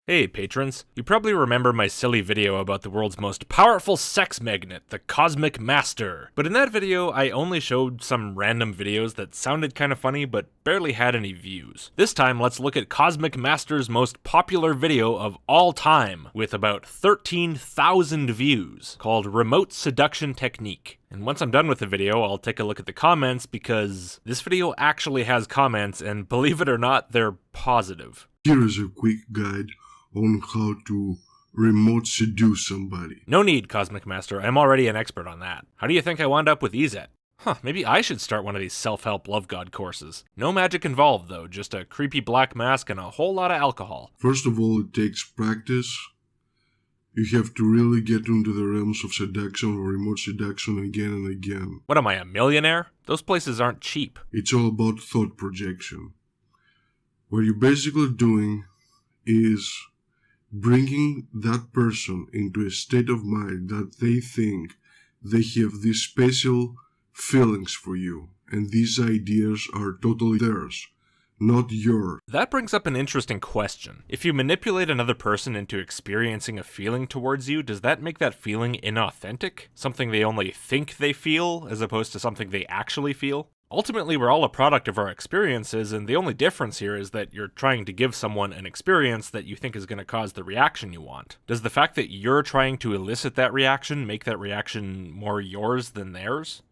Hey patrons, you probably remember my silly video about the world's most powerful sex magnet, the Cosmic Master. But in that video, I only showed some random videos that sounded kind of funny but barely had any views. This time, let's look at Cosmic Master's most popular video of all time, with about 13,000 views, called Remote Seduction Technique. And once I'm done with the video, I'll take a look at the comments because this video actually has comments, and believe it or not, they're positive. Here is a quick guide on how to remote seduce somebody. No need, Cosmic Master. I'm already an expert on that. How do you think I wound up with EZET? Maybe I should start one of these self-help love god courses. No magic involved, though. Just a creepy black mask and a whole lot of alcohol. First of all, it takes practice. You have to really get into the realms of seduction or remote seduction again and again. What am I, a millionaire? Those places aren't cheap. It's all about thought projection. What you're basically doing is bringing that person into a state of mind that they think they have these special feelings for you, and these ideas are totally theirs, not yours. That brings up an interesting question. If you manipulate another person into experiencing a feeling towards you, does that make that feeling inauthentic? Something they only think they feel, as opposed to something they actually feel? Ultimately, we're all a product of our experiences, and the only difference here is that you're trying to give someone an experience that you think is going to cause the reaction you want. Does the fact that you're trying to elicit that reaction make that reaction more yours than theirs?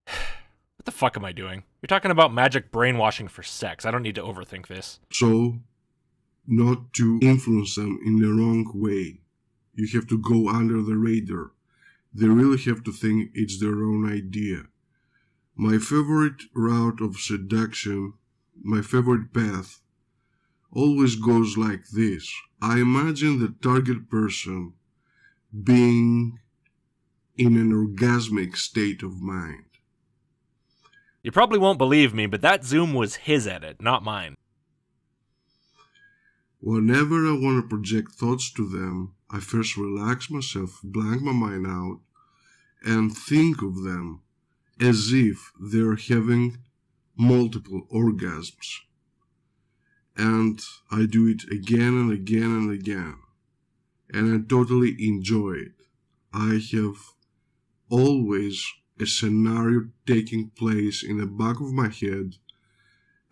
What the fuck am I doing? You're talking about magic brainwashing for sex. I don't need to overthink this. So, not to influence them in the wrong way. You have to go under the radar. They really have to think it's their own idea. My favorite route of seduction, my favorite path, always goes like this. I imagine the target person being in an orgasmic state of mind. You probably won't believe me, but that zoom was his edit, not mine. Whenever I want to project thoughts to them, I first relax myself, blank my mind out, and think of them as if they're having multiple orgasms. And I do it again and again and again. And I totally enjoy it. I have always a scenario taking place in the back of my head,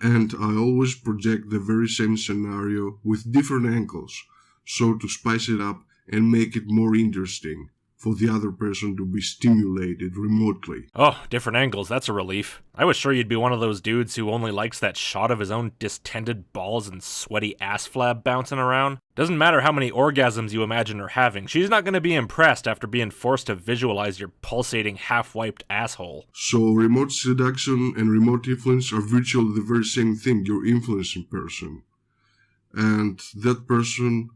and I always project the very same scenario with different angles, so to spice it up and make it more interesting for the other person to be stimulated remotely. Oh, different angles, that's a relief. I was sure you'd be one of those dudes who only likes that shot of his own distended balls and sweaty ass flab bouncing around. Doesn't matter how many orgasms you imagine her having, she's not gonna be impressed after being forced to visualize your pulsating, half-wiped asshole. So remote seduction and remote influence are virtually the very same thing. You're influencing person. And that person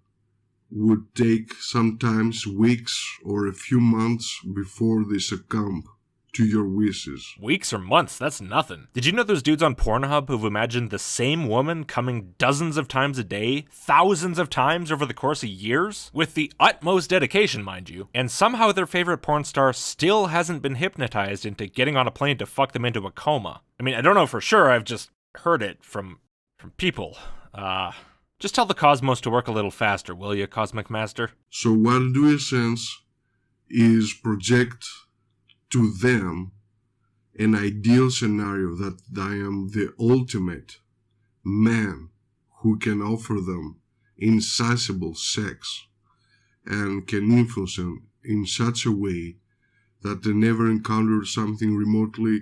would take sometimes weeks or a few months before they succumb to your wishes. Weeks or months, that's nothing. Did you know those dudes on Pornhub who've imagined the same woman coming dozens of times a day, thousands of times over the course of years? With the utmost dedication, mind you. And somehow their favorite porn star still hasn't been hypnotized into getting on a plane to fuck them into a coma. I mean, I don't know for sure, I've just heard it from people. Just tell the Cosmos to work a little faster, will you, Cosmic Master? So what I do in a sense is project to them an ideal scenario that I am the ultimate man who can offer them insatiable sex and can influence them in such a way that they never encountered something remotely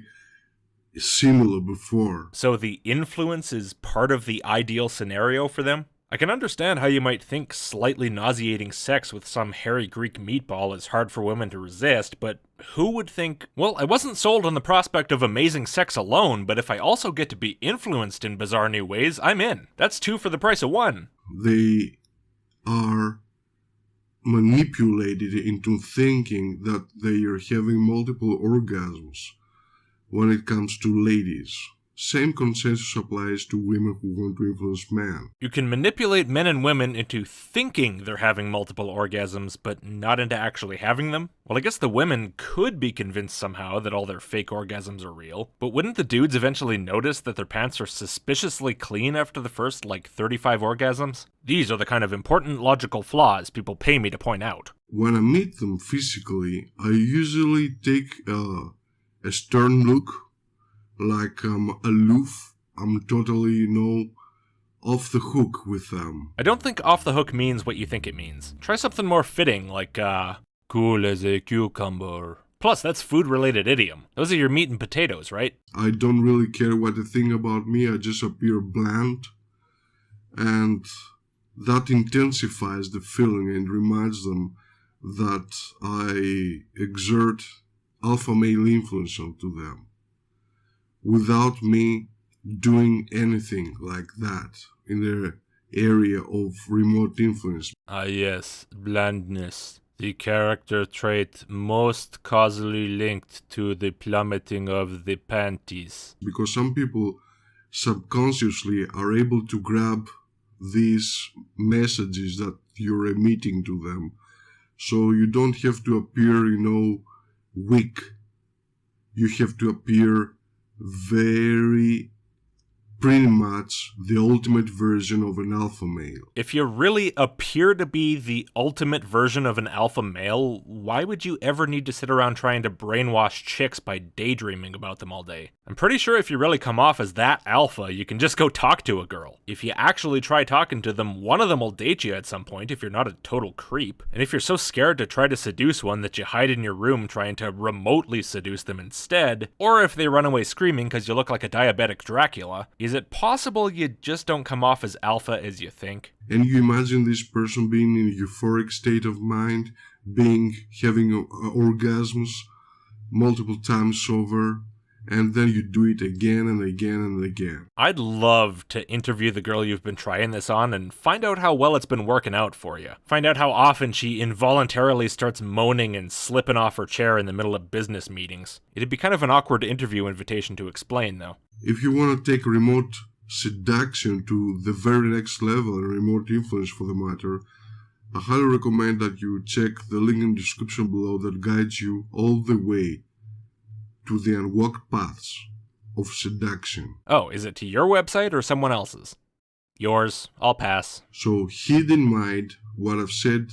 similar before. So the influence is part of the ideal scenario for them? I can understand how you might think slightly nauseating sex with some hairy Greek meatball is hard for women to resist, but who would think, well, I wasn't sold on the prospect of amazing sex alone, but if I also get to be influenced in bizarre new ways, I'm in. That's 2 for the price of 1. They are manipulated into thinking that they are having multiple orgasms when it comes to ladies. same consensus applies to women who want to influence men. You can manipulate men and women into thinking they're having multiple orgasms, but not into actually having them? Well, I guess the women could be convinced somehow that all their fake orgasms are real, but wouldn't the dudes eventually notice that their pants are suspiciously clean after the first, 35 orgasms? These are the kind of important logical flaws people pay me to point out. When I meet them physically, I usually take a stern look, like I'm aloof. I'm totally, off the hook with them. I don't think off the hook means what you think it means. Try something more fitting, like, cool as a cucumber. Plus, that's food-related idiom. Those are your meat and potatoes, right? I don't really care what they think about me, I just appear bland. And that intensifies the feeling and reminds them that I exert alpha male influence onto them, without me doing anything like that in their area of remote influence. Ah yes, blandness. The character trait most causally linked to the plummeting of the panties. Because some people subconsciously are able to grab these messages that you're emitting to them. So you don't have to appear, weak. You have to appear pretty much the ultimate version of an alpha male. If you really appear to be the ultimate version of an alpha male, why would you ever need to sit around trying to brainwash chicks by daydreaming about them all day? I'm pretty sure if you really come off as that alpha, you can just go talk to a girl. If you actually try talking to them, one of them will date you at some point if you're not a total creep. And if you're so scared to try to seduce one that you hide in your room trying to remotely seduce them instead, or if they run away screaming because you look like a diabetic Dracula, is it possible you just don't come off as alpha as you think? And you imagine this person being in a euphoric state of mind, having orgasms multiple times over, and then you do it again and again and again. I'd love to interview the girl you've been trying this on and find out how well it's been working out for you. Find out how often she involuntarily starts moaning and slipping off her chair in the middle of business meetings. It'd be kind of an awkward interview invitation to explain, though. If you want to take remote seduction to the very next level, and remote influence for the matter, I highly recommend that you check the link in the description below that guides you all the way to the unwalked paths of seduction. Oh, is it to your website or someone else's? Yours. I'll pass. So keep in mind what I've said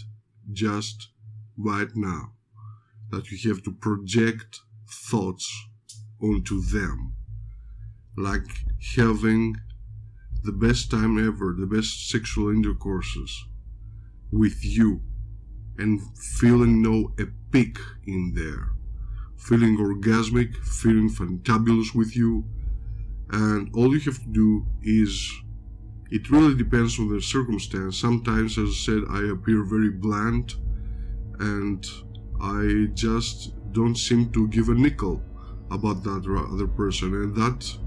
just right now, that you have to project thoughts onto them, like having the best time ever, the best sexual intercourses with you, and feeling no epic in there, feeling orgasmic, feeling fantabulous with you. And all you have to do is, it really depends on the circumstance. Sometimes, as I said, I appear very bland and I just don't seem to give a nickel about that other person, and that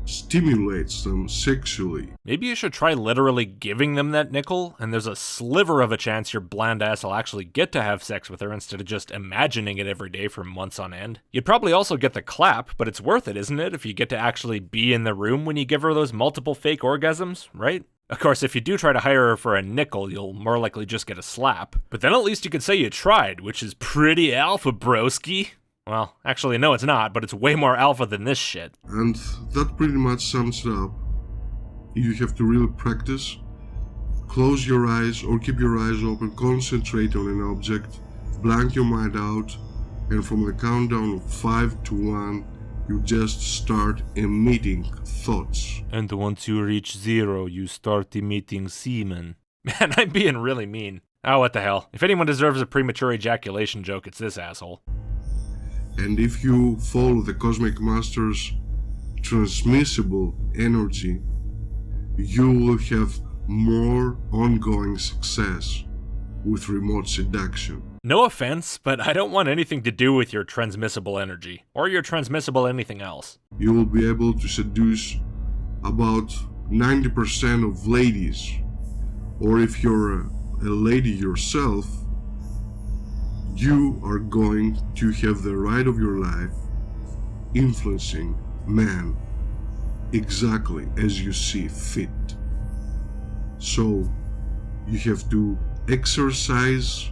stimulates them sexually. Maybe you should try literally giving them that nickel, and there's a sliver of a chance your bland ass will actually get to have sex with her instead of just imagining it every day for months on end. You'd probably also get the clap, but it's worth it, isn't it, if you get to actually be in the room when you give her those multiple fake orgasms, right? Of course, if you do try to hire her for a nickel, you'll more likely just get a slap. But then at least you could say you tried, which is pretty alpha, broski. Well, actually, no, it's not, but it's way more alpha than this shit. And that pretty much sums it up. You have to really practice. Close your eyes or keep your eyes open, concentrate on an object, blank your mind out, and from the countdown of 5 to 1, you just start emitting thoughts. And once you reach 0, you start emitting semen. Man, I'm being really mean. Oh, what the hell. If anyone deserves a premature ejaculation joke, it's this asshole. And if you follow the Cosmic Master's transmissible energy, you will have more ongoing success with remote seduction. No offense, but I don't want anything to do with your transmissible energy, or your transmissible anything else. You will be able to seduce about 90% of ladies, or if you're a lady yourself, you are going to have the ride of your life influencing men exactly as you see fit. So, you have to exercise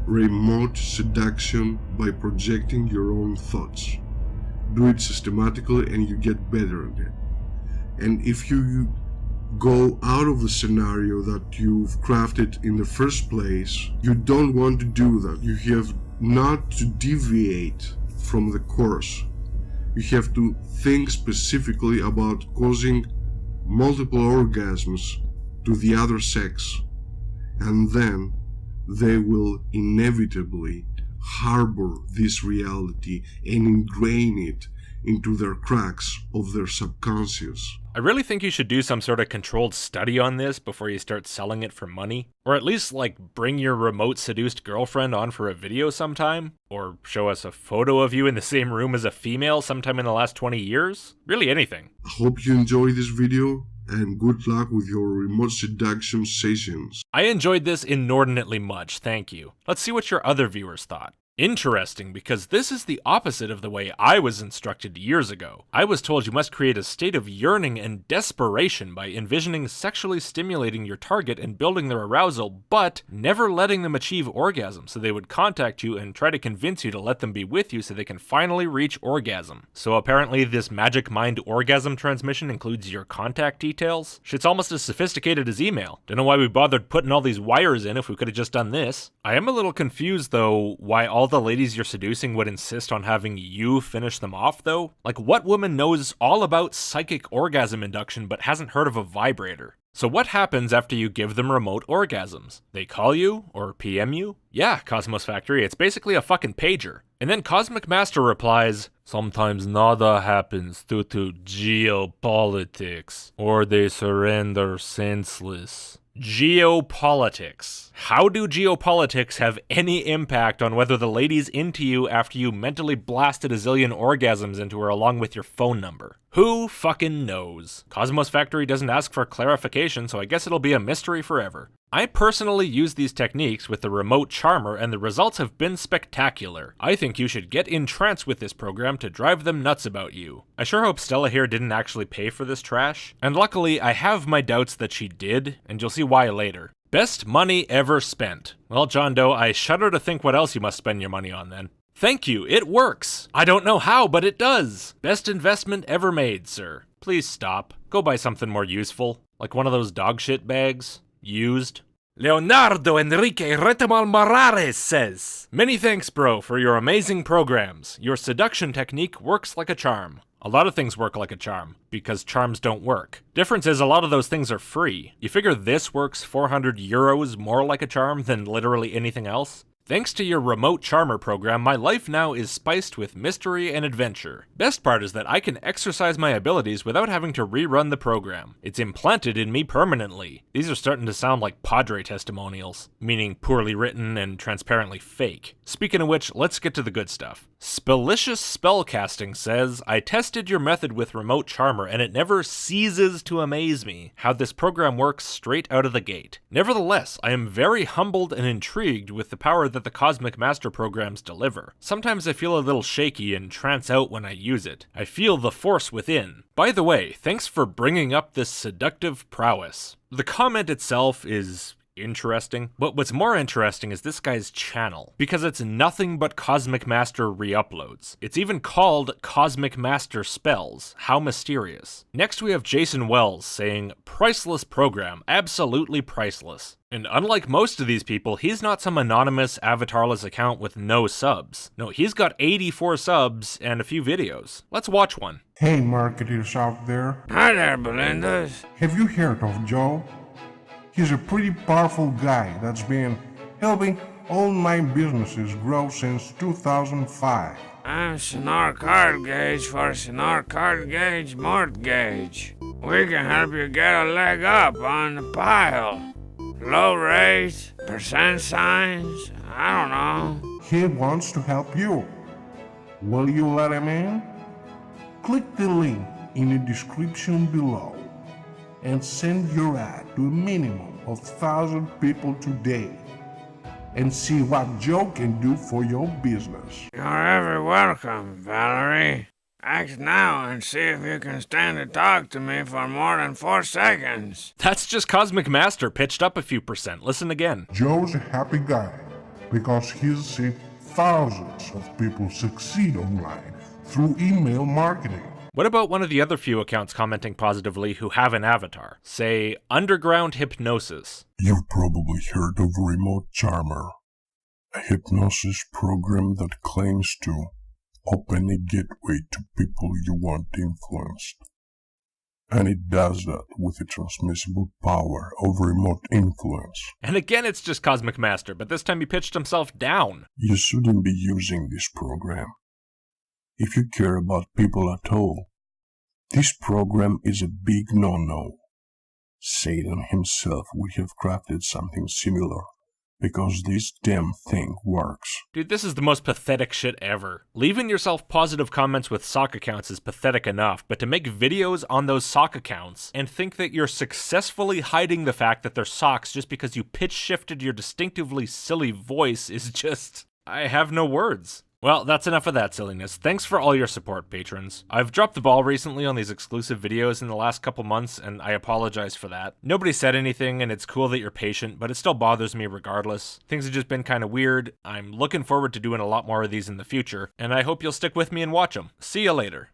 remote seduction by projecting your own thoughts. Do it systematically and you get better at it. And if you go out of the scenario that you've crafted in the first place, you don't want to do that. You have not to deviate from the course. You have to think specifically about causing multiple orgasms to the other sex, and then they will inevitably harbor this reality and ingrain it into their cracks of their subconscious. I really think you should do some sort of controlled study on this before you start selling it for money. Or at least, bring your remote seduced girlfriend on for a video sometime. Or show us a photo of you in the same room as a female sometime in the last 20 years. Really anything. I hope you enjoyed this video, and good luck with your remote seduction sessions. I enjoyed this inordinately much, thank you. Let's see what your other viewers thought. Interesting, because this is the opposite of the way I was instructed years ago. I was told you must create a state of yearning and desperation by envisioning sexually stimulating your target and building their arousal, but never letting them achieve orgasm, so they would contact you and try to convince you to let them be with you so they can finally reach orgasm. So apparently this magic mind orgasm transmission includes your contact details? Shit's almost as sophisticated as email. Don't know why we bothered putting all these wires in if we could have just done this. I am a little confused though why all the ladies you're seducing would insist on having you finish them off, though? What woman knows all about psychic orgasm induction but hasn't heard of a vibrator? So what happens after you give them remote orgasms? They call you? Or PM you? Yeah, Cosmos Factory, it's basically a fucking pager. And then Cosmic Master replies, sometimes nada happens due to geopolitics, or they surrender senseless. Geopolitics. How do geopolitics have any impact on whether the lady's into you after you mentally blasted a zillion orgasms into her along with your phone number? Who fucking knows? Cosmos Factory doesn't ask for clarification, so I guess it'll be a mystery forever. I personally use these techniques with the remote charmer and the results have been spectacular. I think you should get in trance with this program to drive them nuts about you. I sure hope Stella here didn't actually pay for this trash. And luckily, I have my doubts that she did, and you'll see why later. Best money ever spent. Well, John Doe, I shudder to think what else you must spend your money on then. Thank you, it works! I don't know how, but it does! Best investment ever made, sir. Please stop. Go buy something more useful. Like one of those dog shit bags. Used. Leonardo Enrique Retamal Morales says, many thanks, bro, for your amazing programs. Your seduction technique works like a charm. A lot of things work like a charm, because charms don't work. Difference is a lot of those things are free. You figure this works 400 euros more like a charm than literally anything else? Thanks to your remote charmer program, my life now is spiced with mystery and adventure. Best part is that I can exercise my abilities without having to rerun the program. It's implanted in me permanently. These are starting to sound like Padre testimonials, meaning poorly written and transparently fake. Speaking of which, let's get to the good stuff. Spellicious Spellcasting says, I tested your method with Remote Charmer and it never ceases to amaze me how this program works straight out of the gate. Nevertheless, I am very humbled and intrigued with the power that the Cosmic Master programs deliver. Sometimes I feel a little shaky and trance out when I use it. I feel the force within. By the way, thanks for bringing up this seductive prowess. The comment itself is interesting, but what's more interesting is this guy's channel, because it's nothing but Cosmic Master re-uploads. It's even called Cosmic Master Spells. How mysterious. Next we have Jason Wells saying, priceless program, absolutely priceless. And unlike most of these people, he's not some anonymous avatarless account with no subs. No, he's got 84 subs and a few videos. Let's watch one. Hey marketers out there. Hi there, Belindas. Have you heard of Joe? He's a pretty powerful guy that's been helping online businesses grow since 2005. I'm Sonar Card Gauge for Sonar Card Gauge Mortgage. We can help you get a leg up on the pile. Low rates, percent signs, I don't know. He wants to help you. Will you let him in? Click the link in the description below and send your ad to a minimum of 1,000 people today and see what Joe can do for your business. You're ever welcome, Valerie. Act now and see if you can stand to talk to me for more than 4 seconds. That's just Cosmic Master pitched up a few percent. Listen again. Joe's a happy guy because he's seen thousands of people succeed online through email marketing. What about one of the other few accounts commenting positively who have an avatar? Say, Underground Hypnosis. You've probably heard of Remote Charmer, a hypnosis program that claims to open a gateway to people you want influenced. And it does that with the transmissible power of remote influence. And again, it's just Cosmic Master, but this time he pitched himself down. You shouldn't be using this program. If you care about people at all, this program is a big no-no. Satan himself would have crafted something similar, because this damn thing works. Dude, this is the most pathetic shit ever. Leaving yourself positive comments with sock accounts is pathetic enough, but to make videos on those sock accounts and think that you're successfully hiding the fact that they're socks just because you pitch shifted your distinctively silly voice is just... I have no words. Well, that's enough of that silliness. Thanks for all your support, patrons. I've dropped the ball recently on these exclusive videos in the last couple months, and I apologize for that. Nobody said anything, and it's cool that you're patient, but it still bothers me regardless. Things have just been kind of weird. I'm looking forward to doing a lot more of these in the future, and I hope you'll stick with me and watch them. See ya later.